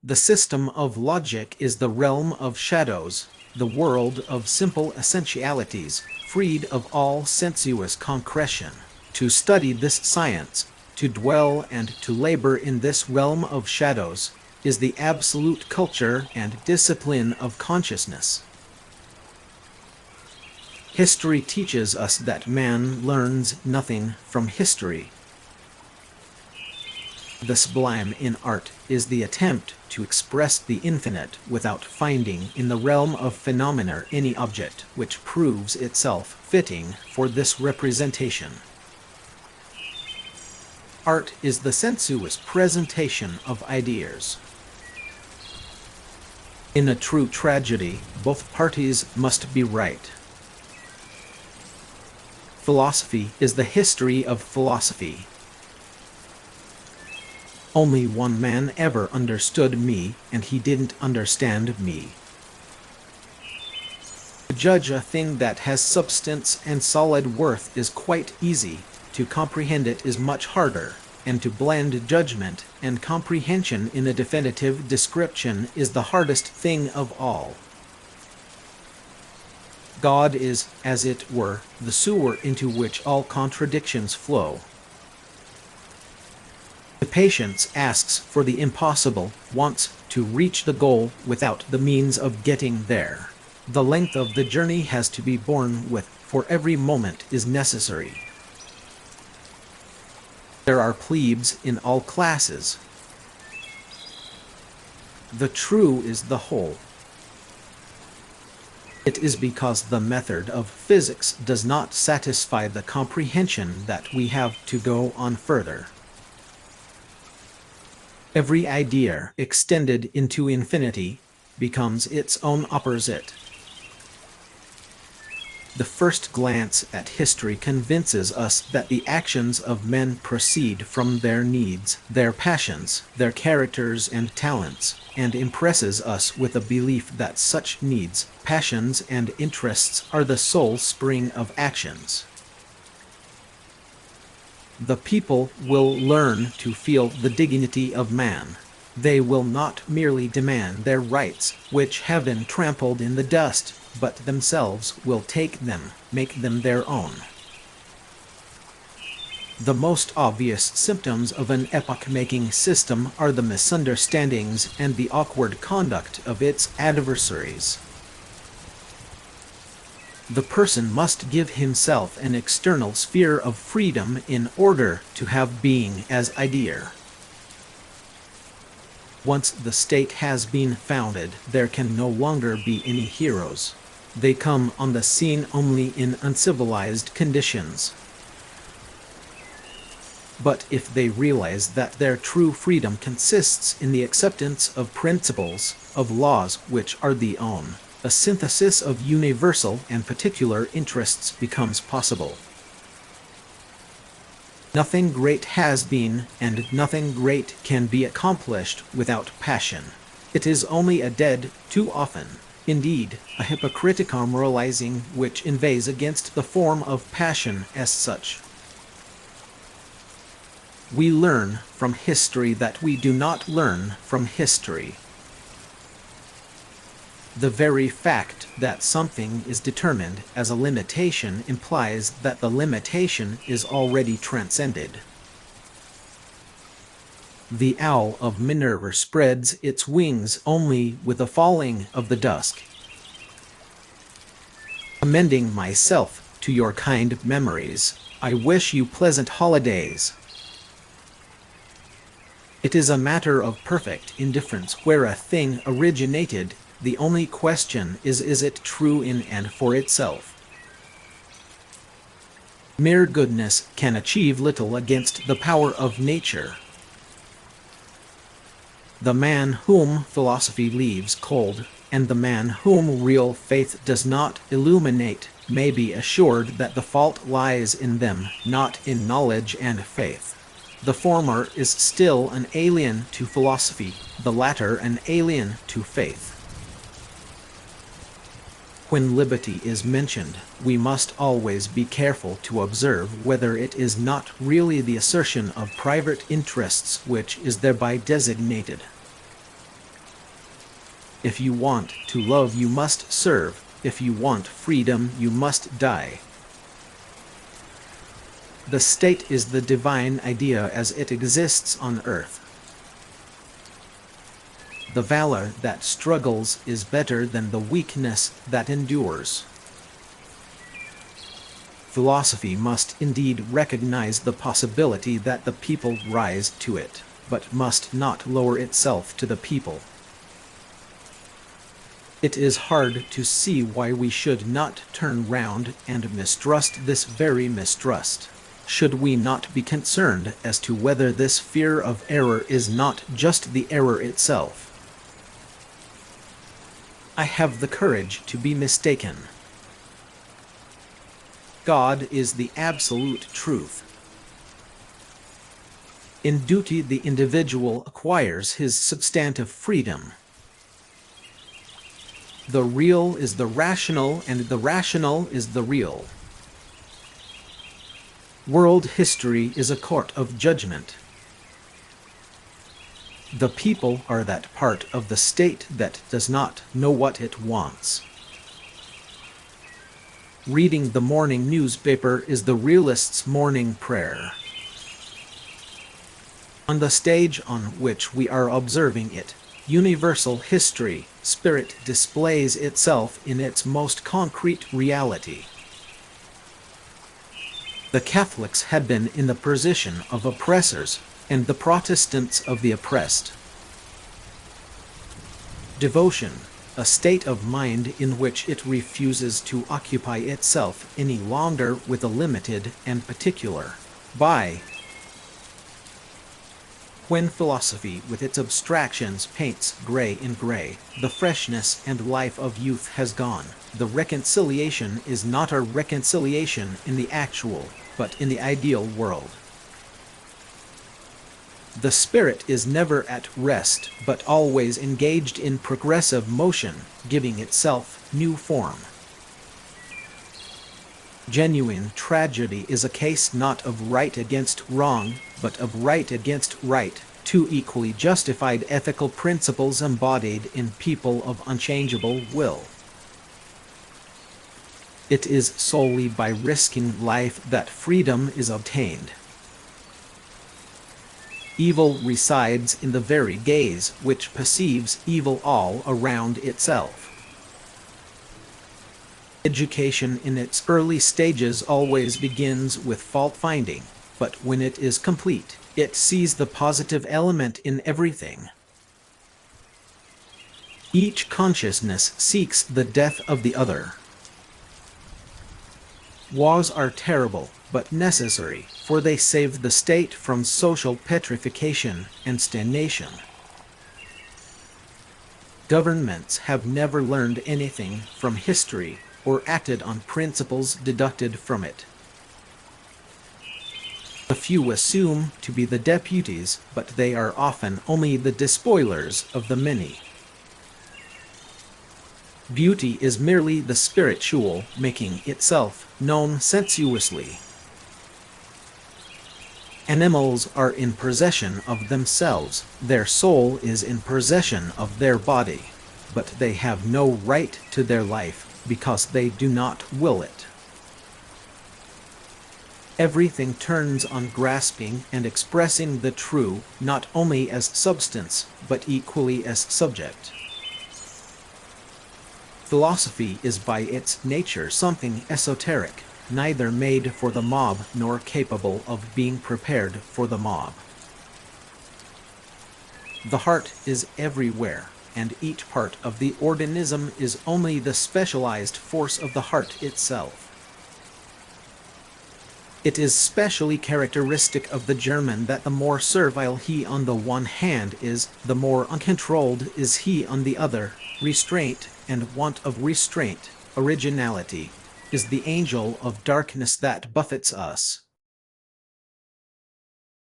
The system of logic is the realm of shadows, the world of simple essentialities, freed of all sensuous concretion. To study this science, to dwell and to labor in this realm of shadows, is the absolute culture and discipline of consciousness. History teaches us that man learns nothing from history. The sublime in art is the attempt to express the infinite without finding in the realm of phenomena any object which proves itself fitting for this representation. Art is the sensuous presentation of ideas. In a true tragedy, both parties must be right. Philosophy is the history of philosophy. Only one man ever understood me, and he didn't understand me. To judge a thing that has substance and solid worth is quite easy. To comprehend it is much harder, and to blend judgment and comprehension in a definitive description is the hardest thing of all. God is, as it were, the sewer into which all contradictions flow. The patient asks for the impossible, wants to reach the goal without the means of getting there. The length of the journey has to be borne with, for every moment is necessary. There are plebes in all classes. The true is the whole. It is because the method of physics does not satisfy the comprehension that we have to go on further. Every idea extended into infinity becomes its own opposite. The first glance at history convinces us that the actions of men proceed from their needs, their passions, their characters and talents, and impresses us with a belief that such needs, passions, and interests are the sole spring of actions. The people will learn to feel the dignity of man. They will not merely demand their rights, which have been trampled in the dust, but themselves will take them, make them their own. The most obvious symptoms of an epoch-making system are the misunderstandings and the awkward conduct of its adversaries. The person must give himself an external sphere of freedom in order to have being as idea. Once the state has been founded, there can no longer be any heroes. They come on the scene only in uncivilized conditions. But if they realize that their true freedom consists in the acceptance of principles, of laws which are their own, a synthesis of universal and particular interests becomes possible. Nothing great has been, and nothing great can be accomplished without passion. It is only a dead, too often, indeed, a hypocritical moralizing which inveighs against the form of passion as such. We learn from history that we do not learn from history. The very fact that something is determined as a limitation implies that the limitation is already transcended. The owl of Minerva spreads its wings only with the falling of the dusk. Commending myself to your kind memories, I wish you pleasant holidays. It is a matter of perfect indifference where a thing originated. The only question is it true in and for itself? Mere goodness can achieve little against the power of nature. The man whom philosophy leaves cold, and the man whom real faith does not illuminate, may be assured that the fault lies in them, not in knowledge and faith. The former is still an alien to philosophy, the latter an alien to faith. When liberty is mentioned, we must always be careful to observe whether it is not really the assertion of private interests which is thereby designated. If you want to love, you must serve. If you want freedom, you must die. The state is the divine idea as it exists on earth. The valor that struggles is better than the weakness that endures. Philosophy must indeed recognize the possibility that the people rise to it, but must not lower itself to the people. It is hard to see why we should not turn round and mistrust this very mistrust. Should we not be concerned as to whether this fear of error is not just the error itself? I have the courage to be mistaken. God is the absolute truth. In duty, the individual acquires his substantive freedom. The real is the rational, and the rational is the real. World history is a court of judgment. The people are that part of the state that does not know what it wants. Reading the morning newspaper is the realist's morning prayer. On the stage on which we are observing it, universal history, spirit displays itself in its most concrete reality. The Catholics had been in the position of oppressors, and the Protestants of the oppressed. Devotion, a state of mind in which it refuses to occupy itself any longer with the limited and particular. When philosophy with its abstractions paints gray in gray, the freshness and life of youth has gone. The reconciliation is not a reconciliation in the actual, but in the ideal world. The spirit is never at rest, but always engaged in progressive motion, giving itself new form. Genuine tragedy is a case not of right against wrong, but of right against right, two equally justified ethical principles embodied in people of unchangeable will. It is solely by risking life that freedom is obtained. Evil resides in the very gaze which perceives evil all around itself. Education in its early stages always begins with fault-finding, but when it is complete, it sees the positive element in everything. Each consciousness seeks the death of the other. Wars are terrible, but necessary, for they save the state from social petrification and stagnation. Governments have never learned anything from history or acted on principles deducted from it. The few assume to be the deputies, but they are often only the despoilers of the many. Beauty is merely the spiritual making itself known sensuously. Animals are in possession of themselves, their soul is in possession of their body, but they have no right to their life because they do not will it. Everything turns on grasping and expressing the true, not only as substance, but equally as subject. Philosophy is by its nature something esoteric, neither made for the mob nor capable of being prepared for the mob. The heart is everywhere, and each part of the organism is only the specialized force of the heart itself. It is specially characteristic of the German that the more servile he on the one hand is, the more uncontrolled is he on the other. Restraint and want of restraint, originality, is the angel of darkness that buffets us.